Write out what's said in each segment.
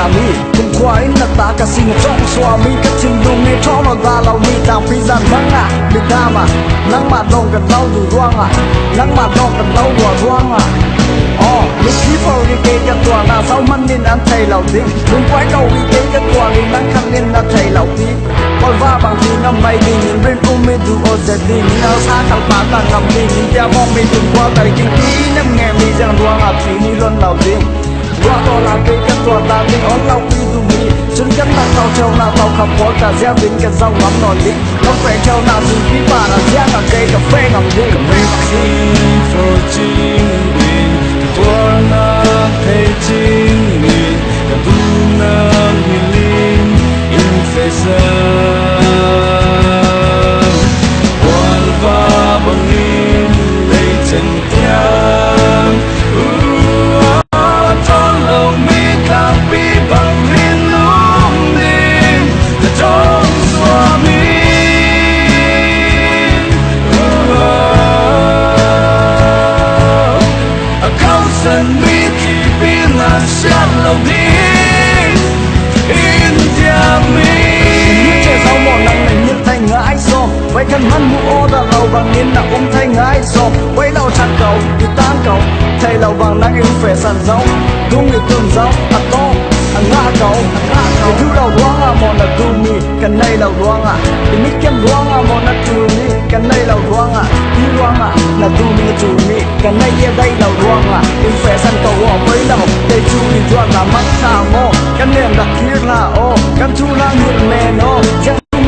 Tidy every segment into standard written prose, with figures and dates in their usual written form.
mi cùng qua in là ta cả sinh trong xóa mi các chim đung nghe cho nó ta lâu mi tao phi gian nắng à bị ta mà nắng mà đông gần lâu dù ruang à nắng mà đông gần lâu đùa ruang à lúc khi vào đi cái tua là sau mắt nên ăn thầy lâu tiếng lúc quay đầu đi cái tua thì nắng khăn nên ăn thầy lâu tiếng coi va bằng gì năm nay thì nhìn bên ôm bên tu ô dệt đi nhìn áo xa thằng bạn ta ngầm đi nhìn cha mong bên từng qua tại kinh kỹ năm nghe mi rằng ruang à thì ni luôn lâu tiếng qua to là cái tua ta đi on lâu đi tu mi chân chân ta tàu trâu là tàu khắp phố cả gieo đến cái dòng ngắm nổi đi không phải trâu là dùng khí bà là gieo là cây cà phê ngầm đi thấy chính mình đã buông nắng nhìn lên in phải giờ quan và bằng in lấy chân tiếng trong lòng mi càng bị bằng lên lúc đi là trong xóa mi không sân mi Hãy vậy cần hắn mua ô đã lâu bằng nhiên là cũng thay ngái rồi quay lâu chặt cầu đi tan cầu thay lâu bằng nắng yêu phải sàn giống đúng như tương giống à to à ngã cầu thì thứ đầu đoán à mòn là tu mi cần này lâu đoán à thì mít kem đoán à mòn là tu mi cần này lâu đoán à đi đoán à là tu mi tu mi cần này kia đây lâu đoán à yêu phải sàn cầu ở với lâu đây tu mi đoán là mắt ta mò cần nền đặc biệt là ô cần tu là người mền ô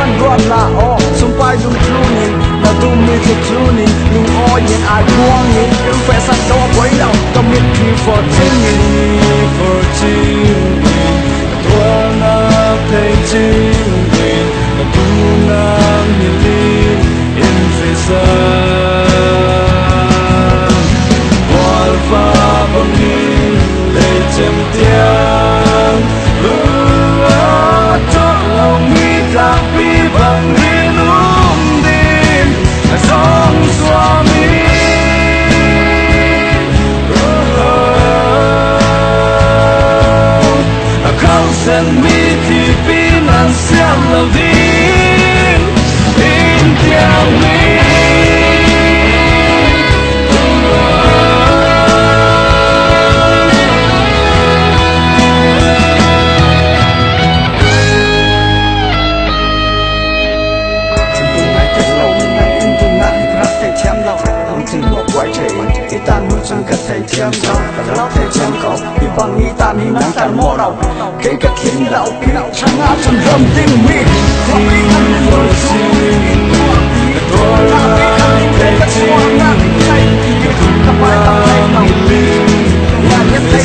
มันร้อนละอ๋อสมไปลุงทรูนินแล้วดูมีจะทรูนินลุงอ้อยยังอาจพวงนินยังแฟชั่นตัวไว้เราก็มีที14ตัวนับเพลงจริงแล้วดูนางมิลินอินเฟซันวอลฟ้าบังนินเลยเจ็มเตียงcàng bị bằng đi lúc đi trong xóa mi không sân mi thì bị nàng xem lâu đi in theo mi chẳng cần thầy thêm đâu, lão thầy thêm cậu, vì bằng nghĩ ta ni nắng ta mò đầu, cái cách khiến lão khi lão chẳng ngã trong rầm tim mi, không biết anh nên rồi xin, tôi là thầy thêm, thầy thì không phải ta thầy mong, nhà nhất thầy